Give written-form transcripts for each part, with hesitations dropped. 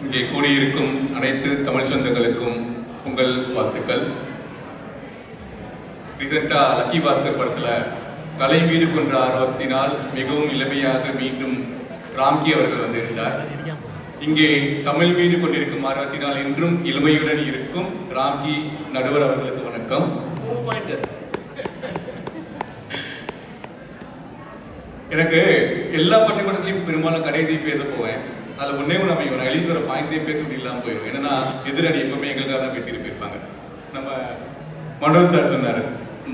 இங்கே கூடியிருக்கும் அனைத்து தமிழ் சொந்தங்களுக்கும் உங்கள் வாழ்த்துக்கள். ரீசெண்டாக லக்கி பாஸ்கர் படத்தில் கலை மீது கொன்ற ஆர்வத்தினால் மிகவும் இளமையாக மீண்டும் ராம்கி அவர்கள் வந்திருந்தார். இங்கே தமிழ் மீது கொண்டிருக்கும் ஆர்வத்தினால் என்றும் இளமையுடன் இருக்கும் ராம்கி நடுவர் அவர்களுக்கு வணக்கம். எனக்கு எல்லா பட்டிமன்றத்திலையும் பெரும்பாலும் கடைசி பேச போவேன். அதில் ஒன்னே ஒன்று அமையும், நான் எழுதிட்டு வர பாயிண்ட்ஸே பேச முடியலாமல் போயிடும். என்னன்னா எதிரணி எப்பவுமே எங்களுக்காக தான் பேசிட்டு போயிருப்பாங்க. நம்ம மனோஜ் சார் சொன்னார்,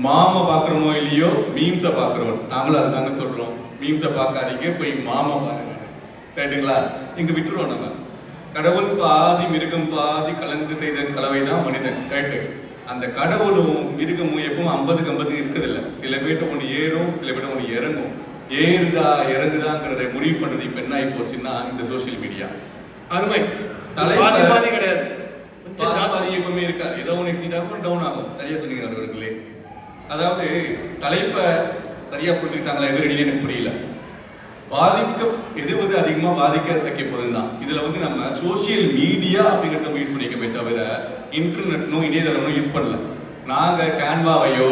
மாமா பார்க்குறோமோ இல்லையோ மீம்ஸை பார்க்குறோம். நாங்களும் அதை தாங்க சொல்கிறோம், மீம்ஸை பார்க்காதீங்க, போய் மாமா பாருங்க. ரைட்டுங்களா? இங்கே விட்டுருவோம். நம்ம கடவுள் பாதி மிருகம் பாதி கலந்து செய்த கலவை தான் மனிதன். ரைட்டு? அந்த கடவுளும் மிருகமும் எப்பவும் 50-50 இருக்குதில்ல. சில பேர்ட்ட ஒன்று ஏறும், சில பேர்ட்ட ஒன்று இறங்கும். ஏறுதா இறங்குதாங்கிறத முடிவு பண்றது இப்ப என்ன ஆகி போச்சுன்னா இந்த சோசியல் மீடியா. அருமை பாதி கிடையாது, கொஞ்சம் ஜாஸ்தி எப்பவுமே இருக்காது. ஏதோ ஒன்று எக்ஸிட் ஆகும், டவுன் ஆகும். சரியா சொன்னீங்க நடுவர்களே. அதாவது தலைப்பை சரியா புரிஞ்சுக்கிட்டாங்களா எதிரடியே எனக்கு புரியல. எது வந்து அதிகமா பாதிக்க வைக்க போதுன்னு தான். இதுல வந்து நம்ம சோசியல் மீடியா அப்படிங்கிறத நம்ம யூஸ் பண்ணிக்கமே தவிர இன்டர்நெட்னும் இணையதளமும் யூஸ் பண்ணல. நாங்க கேன்வாவையோ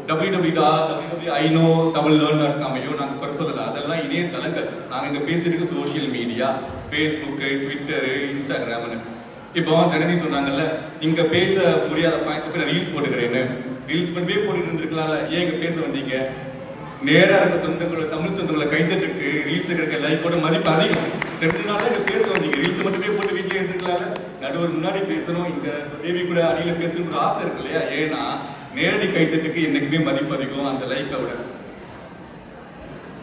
www.iknowtamillearn.com நாங்கள் குறை சொல்லலை. அதெல்லாம் இணையதளங்கள். நாங்கள் இங்கே பேசிட்டு சோசியல் மீடியா, ஃபேஸ்புக்கு, ட்விட்டரு, இன்ஸ்டாகிராம்னு. இப்போ ஜனனி சொன்னாங்கல்ல, இங்கே பேச முடியாத பாயிண்ட்ஸ் போய் நான் ரீல்ஸ் போட்டுக்கிறேன்னு. ரீல்ஸ் பண்ணி போட்டுட்டு இருந்துருக்கலாம்ல, ஏன் இங்கே பேச வந்தீங்க? நேராக இருக்க சொந்தங்களோட தமிழ் சொந்தங்களை கைத்தட்டுக்கு ரீல்ஸ் இருக்க லைக்கோட மதிப்பு அதிகம். தெரிஞ்சதுனால இங்கே பேச வந்தீங்க. ரீல்ஸ் மட்டுமே போட்டு வீட்டிலே இருந்துருக்கலாம்ல. நடுவர் முன்னாடி பேசணும், இங்கே தேவி கூட அடியில் பேசணுங்கிற ஆசை இருக்கு இல்லையா? ஏன்னா நேரடி கைத்தட்டுக்கு என்னைக்குமே மதிப்பு அதிகம் அந்த லைக்கை விட.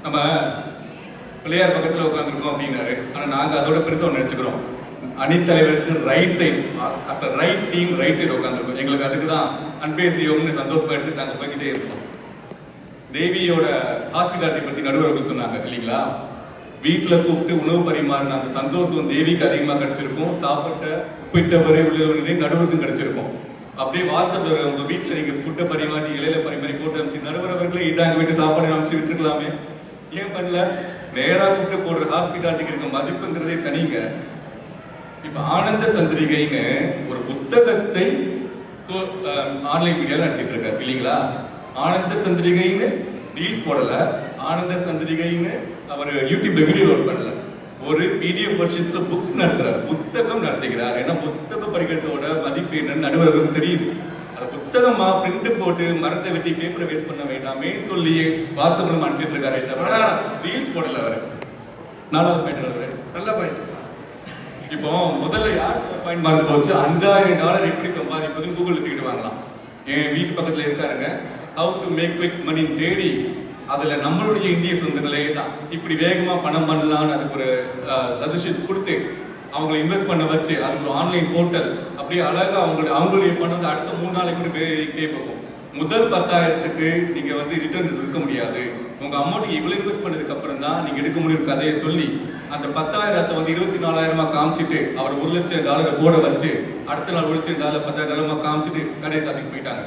நம்ம பிள்ளையார் பக்கத்தில் உட்காந்துருக்கோம் அப்படின்னாரு. ஆனால் நாங்கள் அதோட பெருசாக நினச்சிக்கிறோம். அணித்தலைவருக்கு right side, as a right team right side உட்காந்துருக்கோம். எங்களுக்கு அதுக்கு தான் அன்பேசியோம்னு சந்தோஷமா எடுத்துட்டு நாங்கள் போய்கிட்டே இருக்கோம். தேவியோட ஹாஸ்பிட்டாலிட்டி பற்றி நடுவர்கள் சொன்னாங்க இல்லைங்களா? வீட்டில் கூப்பிட்டு உணவு பரிமாறின அந்த சந்தோஷம் தேவிக்கு அதிகமாக கிடைச்சிருக்கும். சாப்பிட்ட உப்பிட்டவரே உள்ளவர்களே நடுவருக்கும் கிடைச்சிருக்கும். அப்படியே வாட்ஸ்அப்ல உங்க வீட்டில் நீங்க ஃபுட்டை பரிமாறி இலையில பரிமாறி போட்டு அனுப்பிச்சு நடுவரவர்களே இதாங்க வீட்டு சாப்பாடு அனுப்பிச்சு விட்டுருக்கலாமே, ஏன் பண்ணல? நேராக கூப்பிட்டு போடுற ஹாஸ்பிட்டாலிட்டிக்கு இருக்க மதிப்புங்கிறதே தனிங்க. இப்ப ஆனந்த சந்திரிகைன்னு ஒரு புத்தகத்தை ஆன்லைன் மீடியாவில் நடத்திட்டு இருக்காரு இல்லைங்களா? ஆனந்த சந்திரிகைன்னு ரீல்ஸ் போடல, ஆனந்த சந்திரிகைன்னு அவர் யூடியூப்ல வீடியோ லோட் பண்ணல. ஒரு பிடிஎஃப் வெர்ஷன்ஸ்ல புக்ஸ் நடத்துறாரு, புத்தகம் நடத்துகிறார். ஏன்னா புத்தகம் படிக்கிறதோட மதிப்பு என்னன்னு நடுவர்களுக்கு தெரியுது. அந்த புத்தகமா பிரிண்ட் போட்டு மரத்தை வெட்டி பேப்பரை வேஸ்ட் பண்ண வேண்டாமே சொல்லி வாட்ஸ்அப்ல அனுப்பிட்டு இருக்காரு. ரீல்ஸ் போடல அவரு. 4வது பாயிண்ட் நல்ல பாயிண்ட். இப்போ முதல்ல யார் பாயிண்ட் மறந்து போச்சு, $5000 எப்படி சம்பாதிப்பதுன்னு கூகுள் தூக்கிட்டு வாங்கலாம். என் வீட்டு பக்கத்துல இருக்காருங்க, how to make quick money தேடி அதுல நம்மளுடைய இந்திய சொந்தங்களே தான் இப்படி வேகமா பணம் பண்ணலான்னு அதுக்கு ஒரு சஜஷன்ஸ் கொடுத்து அவங்களை இன்வெஸ்ட் பண்ண வச்சு அதுக்கு ஒரு ஆன்லைன் போர்ட்டல் அப்படியே அழகா அவங்களுடைய பணம் வந்து அடுத்த 3 நாளைக்கு கூட போகும். முதல் 10,000க்கு நீங்க வந்து ரிட்டர்ன்ஸ் இருக்க முடியாது. உங்க அமௌண்ட் இவ்வளவு இன்வெஸ்ட் பண்ணதுக்கு அப்புறம் தான் நீங்க எடுக்க முடியும் கதையை சொல்லி அந்த 10,000 வந்து 24,000 காமிச்சிட்டு அவர் $1,00,000 போட வச்சு அடுத்த நாள் $1,00,000 $10,000 காமிச்சிட்டு கடைசி அதுக்கு போயிட்டாங்க.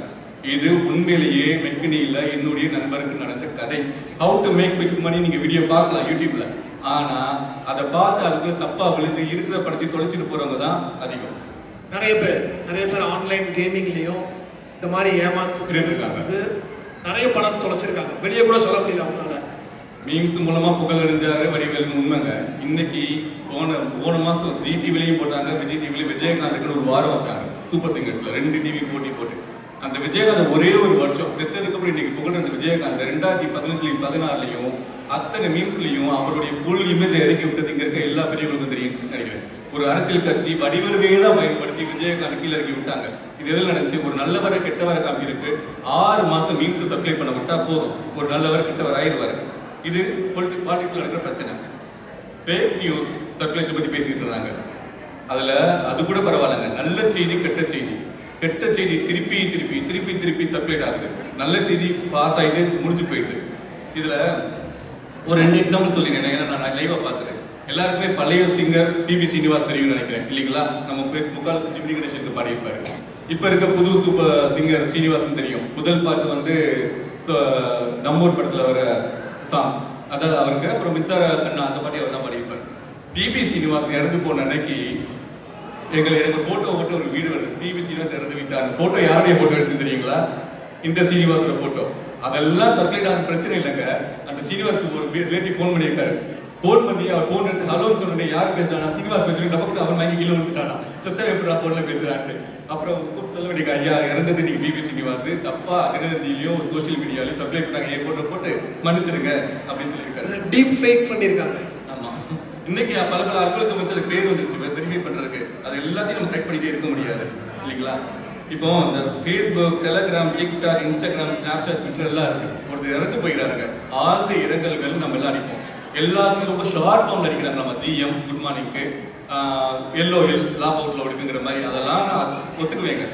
இது உண்மையிலேயே மெக்கினியில் என்னுடைய நண்பருக்கு நடந்த கதை. How to make quick money நீங்க வீடியோ பார்க்கலாம் யூடியூப்ல. ஆனா அதை பார்த்து அதுக்குள்ள தப்பா விழுந்து இருக்கிற படத்தை தொலைச்சிட்டு போறவங்க தான் அதிகம். நிறைய பேர் ஆன்லைன் கேமிங்லயும் இந்த மாதிரி ஏமாத்து வந்து நிறைய பணத்தை தொலைச்சிருக்காங்க. வெளியே கூட சொல்ல முடியல அவங்களால. மீம்ஸ் மூலமா புகழ் அடைஞ்சாரு வடிவேலுன்னு உண்மைங்க. இன்னைக்கு போன மாசம் ஜி டிவிலையும் போட்டாங்க, விஜய் டிவிலையும் விஜயகாந்துக்குன்னு ஒரு வாரம் வச்சாங்க. சூப்பர் சிங்கர்ஸ்ல 2 டிவி போட்டி போட்டு அந்த விஜயகாந்த் ஒரே ஒரு வருஷம் செத்ததுக்கு அப்புறம் இன்னைக்கு புகழ் அந்த விஜயகாந்த் 2015 16 அத்தனை மீம்ஸ்லையும் அவருடைய புல் இமேஜை இறக்கி விட்டது இங்க இருக்க எல்லா பெரியவங்களுக்கும் தெரியும் நினைக்கிறேன். ஒரு அரசியல் கட்சி வடிவலுவே தான் பயன்படுத்தி விஜயகாந்த் கீழே இறக்கி விட்டாங்க. இது எதில் நடந்துச்சு? ஒரு நல்லவரை கெட்டவரை காமிருக்கு 6 மாசம் மீம்ஸ் சப்ளை பண்ண விட்டா போதும், ஒரு நல்லவர் கெட்டவர் ஆயிடுவாரு. இது பாலிடிக்ஸ்ல நடக்கிற பிரச்சனை. ஃபேக் நியூஸ் சர்க்குலேஷன் பத்தி பேசிட்டு இருந்தாங்க. அதுல அது கூட பரவாயில்லைங்க. நல்ல செய்தி கெட்ட செய்தி, கெட்ட செய்தி திருப்பி திருப்பி திருப்பி திருப்பி சர்க்குலேட் ஆகுது, நல்ல செய்தி பாஸ் ஆகிட்டு முடிஞ்சு போயிடுது. இதுல ஒரு 2 எக்ஸாம்பிள் சொல்லிடுறேன். ஏன்னா நான் லைவா பார்த்துறேன். எல்லாருக்குமே பழைய சிங்கர் டிபி ஸ்ரீனிவாஸ் தெரியும்னு நினைக்கிறேன் இல்லைங்களா? நம்ம முக்கால் ஜிமினி கணேசனுக்கு பாடியிருப்பாரு. இப்போ இருக்க புது சூப்பர் சிங்கர் ஸ்ரீனிவாசன் தெரியும். முதல் பாட்டு வந்து நம்மூர் படத்தில் வர சாங், அதாவது அவருக்கு. அப்புறம் மின்சார கண்ணா அந்த பாட்டி அவர் தான் பாடியிருப்பார். பிபி சீனிவாஸ் இறந்து போன அன்னைக்கு எனக்கு போட்டோ போட்டு ஒரு வீடு வருது, பிபி சீனிவாஸ் இறந்து விட்டாங்க. போட்டோ யாருடைய போட்டோ எடுத்து தெரியுங்களா? இந்த சீனிவாஸோட போட்டோ. அதெல்லாம் சர்க்குலேட் ஆன பிரச்சனை இல்லைங்க. அந்த சீனிவாஸ்க்கு ஒரு ரிலேட்டிவ் ஃபோன் பண்ணியிருக்காரு. ஃபோன் பண்ணி அவர் ஃபோன் எடுத்து ஹலோன்னு சொன்னேன். யார் பேசுறானா? சீனிவாஸ் பேசுறேன். டப்பக்கு அவர் வாங்கி கீழே விழுந்துட்டானா. செத்த எப்படா ஃபோன்ல பேசுறான்ட்டு. அப்புறம் சொல்ல வேண்டிய ஐயா இறந்தது இன்னைக்கு பிபி சீனிவாஸ், தப்பா தினதந்திலையும் சோஷியல் மீடியாலையும் சப்ளை பண்ணாங்க, என் போட்டோ போட்டு மன்னிச்சிருங்க அப்படின்னு சொல்லியிருக்காரு. டீப் ஃபேக் பண்ணியிருக்காங்க. ஆமா, இன்னைக்கு பல அலுவலகத்தை வச்சு அதுக்கு பேர் வந்துருச்சு வெரிஃபை பண்றதுக்கு. அது எல்லாத்தையும் நம்ம கரெக்ட் பண்ணிட்டே இருக்க முடியாது இல்லைங்களா? இப்போ இந்த Facebook, Telegram, TikTok, Instagram, Snapchat, Twitter எல்லாம் இருக்கு. ஒருத்தர் இறந்து போயிடாருங்க, ஆழ்ந்த இரங்கல்கள் நம்ம எல்லாம் அடிப்போம். எல்லாத்துக்கும் ரொம்ப ஷார்ட் ஃபார்ம்ல அடிக்கிறாங்க. நம்ம ஜிஎம் குட் மார்னிங்க்கு, எல்ஓஎல் லாப் அவுட்ல ஒடுக்குங்கிற மாதிரி அதெல்லாம் நான் ஒத்துக்குவேங்க.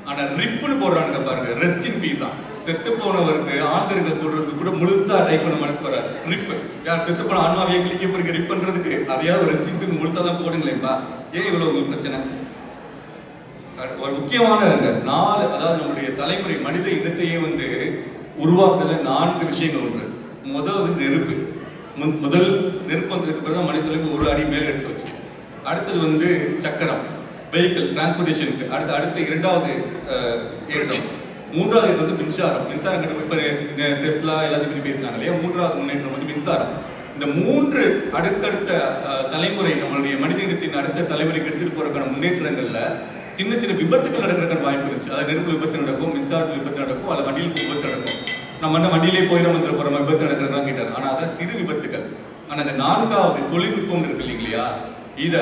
ஆனா ரிப்புன்னு போடுறானுங்க பாருங்க, ரெஸ்ட் இன் பீஸா. செத்து போனவருக்கு ஆழ்ந்தர்கள் சொல்றதுக்கு கூட முழுசா டைப் பண்ண மனசு வராது. ரிப்பு யார் செத்து போன ஆன்மாவியை கிளிக்க போறீங்க ரிப் பண்றதுக்கு, அதையாவது ரெஸ்ட் இன் பீஸ் முழுசா தான் போடுங்களேப்பா. ஏன் இவ்வளவு உங்களுக்கு பிரச்சனை? ஒரு முக்கியமான 4, அதாவது நம்முடைய தலைமுறை மனித இனத்தையே உருவாக்குறதுல 4 விஷயங்கள் ஒன்று. முதல் நெருப்பு. முதல் நெருப்பு வந்ததுக்கு பிறகு மனித தலைமை ஒரு அடி மேல எடுத்து வச்சு. அடுத்தது சக்கரம், வெஹிக்கிள் டிரான்ஸ்போர்டேஷனுக்கு. அடுத்த 2வது ஏற்றம். 3வது மின்சாரம். மின்சாரம் இப்ப டெஸ்லா எல்லாத்தையும் பத்தி பேசினாங்க இல்லையா? 3வது முன்னேற்றம் மின்சாரம். இந்த 3 அடுத்தடுத்த தலைமுறை நம்மளுடைய மனித இனத்தின் அடுத்த தலைமுறைக்கு எடுத்துட்டு போறதுக்கான முன்னேற்றங்கள்ல சின்ன சின்ன விபத்துகள் நடக்கிறதுக்கான வாய்ப்பு இருந்துச்சு. அதாவது நெருப்பு விபத்து நடக்கும், மின்சாரத்தில் விபத்து நடக்கும், அல்ல வண்டியில் விபத்து நடக்கும். நம்ம வண்டியிலே போயிடும் போற விபத்து நடக்கிறதா கேட்டார். ஆனா அதான் சிறு விபத்துகள். ஆனா இந்த 4வது தொழில்நுட்பம் இருக்கு இல்லைங்களா? இத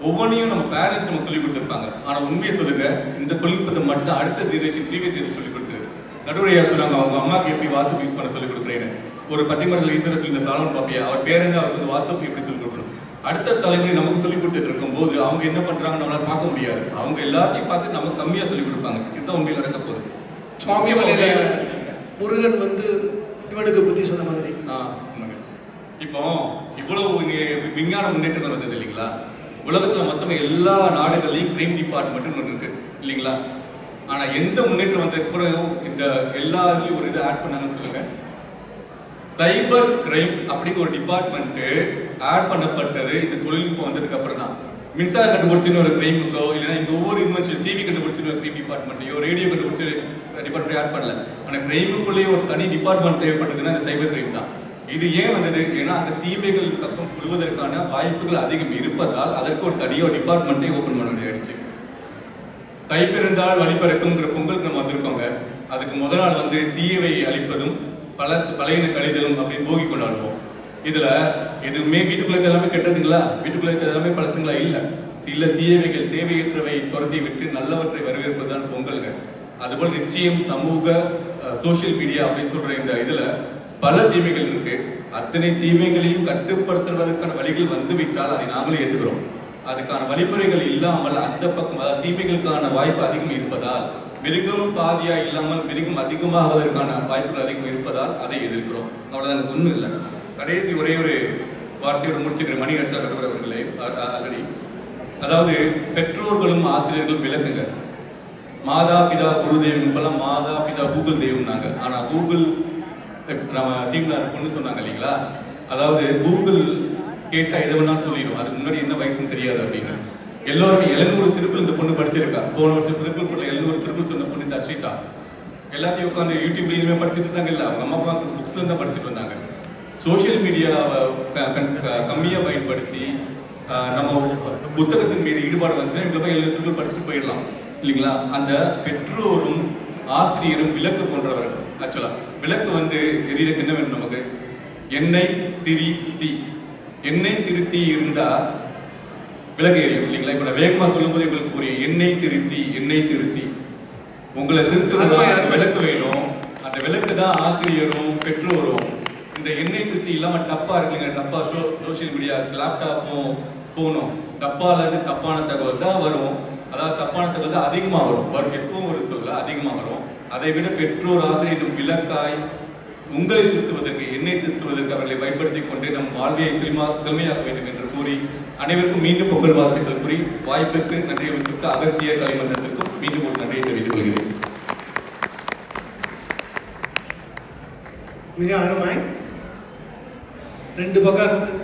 ஒவ்வொன்றையும் நம்ம பேரண்ட்ஸ் நமக்கு சொல்லி கொடுத்துருப்பாங்க. ஆனா உண்மையை சொல்லுங்க, இந்த தொழில்நுட்பத்தை மட்டும் அடுத்த ஜெனரேஷன் ப்ரீவியஸ் ஜெனரேஷன் சொல்லி கொடுத்துருக்கு. நடுவரையா சொன்னாங்க அவங்க அம்மாக்கு எப்படி வாட்ஸ்அப் யூஸ் பண்ண சொல்லி கொடுக்குறேன்னு. ஒரு பட்டிமன்றத்தில் ஈஸ்வர சொல்லி சாலமன் பாப்பியா அவர் பேரங்க அவருக்கு வாட்ஸ்அப் எப்படி சொல்லி கொடுக்கணும். அடுத்த தலைமுறை நமக்கு சொல்லி கொடுத்துட்டு இருக்கும் போது அவங்க என்ன பண்றாங்கன்னு நம்மளால பார்க்க முடியாது. அவங்க எல்லாத்தையும் பார்த்து நம்ம கம்மியா சொல்லி கொடுப்பாங்க. இதுதான் உண்மையில் நடக்க போகுது. சுவாமி மலையில முருகன் இவனுக்கு புத்தி சொன்ன மாதிரி. இப்போ இவ்வளவு விஞ்ஞான முன்னேற்றங்கள் வந்தது இல்லைங்களா? உலகத்துல மொத்தம் எல்லா நாடுகள்லையும் கிரைம் டிபார்ட்மெண்ட் ஒன்று இருக்கு இல்லைங்களா? ஆனா எந்த முன்னேற்றம் வந்ததுக்கு பிறகு இந்த எல்லா இதுலயும் ஒரு இதை ஆட் பண்ணாங்கன்னு சொல்லுங்க. சைபர் கிரைம் அப்படிங்கிற ஒரு டிபார்ட்மெண்ட் ஆட் பண்ணப்பட்டது இந்த தொழில்நுட்பம் வந்ததுக்கு அப்புறம் தான். மின்சாரம் கண்டுபிடிச்சுன்னு ஒரு கிரைமுக்கோ இல்லைன்னா இங்க ஒவ்வொரு இன்வென்ஷன் டிவி கண்டுபிடிச்சுன்னு ஒரு கிரைம் டிபார்ட்மெண்ட்டையோ ரேடியோ கண்டுபிடிச்ச டிபார்ட்மெண்ட் ஆட் பண்ணல. ஆனா கிரைமுக்குள்ளேயே ஒரு தனி டிபார்ட்மெண்ட் தேவைப்பட்டதுன்னா அந்த சைபர் கிரைம் தான். இது ஏன் வந்தது? ஏன்னா அந்த தீமைகள் பக்கம் புழுவதற்கான வாய்ப்புகள் அதிகம் இருப்பதால் அதற்கு ஒரு தனியோ டிபார்ட்மெண்ட்டை ஓபன் பண்ண வேண்டியாயிடுச்சு. தைப்பிறந்தால் வழிபறக்குங்கிற பொங்கலுக்கு நம்ம வந்திருக்கோங்க. அதுக்கு முதல் நாள் தீயவை அழிப்பதும் பழையன கழிதலும் அப்படின்னு போகி கொண்டாடுவோம். இதுல எதுவுமே வீட்டுக்குள்ள எல்லாமே கெட்டதுங்களா? வீட்டுக்குள்ள இருக்கிறது எல்லாமே பழசுங்களா? இல்ல, சில தீயவைகள் தேவையற்றவை துரத்தி விட்டு நல்லவற்றை வரவேற்பதுதான் பொங்கல்ங்க. அதுபோல் நிச்சயம் சமூக சோசியல் மீடியா அப்படின்னு சொல்ற இந்த இதுல பல தீமைகள் இருக்கு. அத்தனை தீமைகளையும் கட்டுப்படுத்துவதற்கான வழிகள் வந்துவிட்டால் அதை நாங்களே ஏற்றுக்கிறோம். அதுக்கான வழிமுறைகள் இல்லாமல் அந்த பக்கம் அதாவது தீமைகளுக்கான வாய்ப்பு அதிகம் இருப்பதால், மிருகம் பாதியா இல்லாமல் மிருகம் அதிகமாவதற்கான வாய்ப்புகள் அதிகம் இருப்பதால் அதை எதிர்க்கிறோம். அவ்வளவுதான், ஒன்றும் இல்லை. கடைசி ஒரே ஒரு வார்த்தையோட முடிச்சுக்கிற மணிகர்ஷா நடுவர் அவர்களே ஆல்ரெடி, அதாவது பெற்றோர்களும் ஆசிரியர்களும் விளக்குங்க. மாதா பிதா குரு தெய்வம், இப்பெல்லாம் மாதா பிதா கூகுள் தெய்வம்னாங்க. ஆனா கூகுள் நம்ம டீம்ல பொண்ணு சொன்னாங்க இல்லைங்களா, அதாவது கூகுள் கேட்டா எது வேணாலும் சொல்லிடும், அதுக்கு முன்னாடி என்ன வயசுன்னு தெரியாது அப்படின்னு. எல்லோருமே 700 திருக்குள் இந்த பொண்ணு படிச்சிருக்கா. போன வருஷம் திருக்குள் போட்டு 700 திருக்குள் சொன்ன பொண்ணு இந்த அஸ்ரிதா. எல்லாத்தையும் உட்காந்து யூடியூப்லயுமே படிச்சுட்டு இருந்தாங்க. இல்லை, அவங்க அம்மா அப்பா புக்ஸ்ல இருந்தா படிச்சுட்டு வந்தாங்க. சோசியல் மீடியாவை கம்மியா பயன்படுத்தி நம்ம புத்தகத்தின் மீது ஈடுபாடு வந்துச்சுன்னா இவ்வளோ போய் 700 திருக்குள் படிச்சுட்டு போயிடலாம் இல்லைங்களா? அந்த பெற்றோரும் ஆசிரியரும் விளக்கு போன்றவர்கள். ஆக்சுவலா விளக்கு எரியலுக்கு என்ன வேணும் நமக்கு? எண்ணெய் திரி தீ. எண்ணெய் திருத்தி இருந்தா விளக்கு எரியும் இல்லைங்களா? இப்ப நான் வேகமா சொல்லும்போது உங்களுக்கு புரியும். எண்ணெய் திருத்தி உங்களை திருத்துவதற்கு விளக்கு வேணும். அந்த விளக்கு தான் ஆசிரியரும் பெற்றோரும். இந்த எண்ணெய் திருத்தி இல்லாம டப்பா இருக்குங்க, டப்பா சோசியல் மீடியா லேப்டாப்பும் போகணும். டப்பால இருந்து தப்பான தகவல் தான் வரும். அதாவது தப்பான தகவல் தான் அதிகமா வரும். எப்பவும் ஒரு சொல்ல அதிகமா வரும். அதை விட பெற்றோர் ஆசிரியரும் விளக்காய் உங்களை திருத்துவதற்கு, எண்ணெய் திருத்துவதற்கு அவர்களை பயன்படுத்திக் கொண்டு நம் வாழ்வியை செழுமையாக்க வேண்டும் என்று கூறி அனைவருக்கும் மீண்டும் பொங்கல் வாழ்த்துக்கள் கூறி வாய்ப்பிற்கு நன்றி வைத்திருக்க அகஸ்தியர் கலைமன்றத்திற்கும் மீண்டும் ஒரு நன்றியை தெரிவித்துக் கொள்கிறேன். மிக அருமை. 2 பக்கம்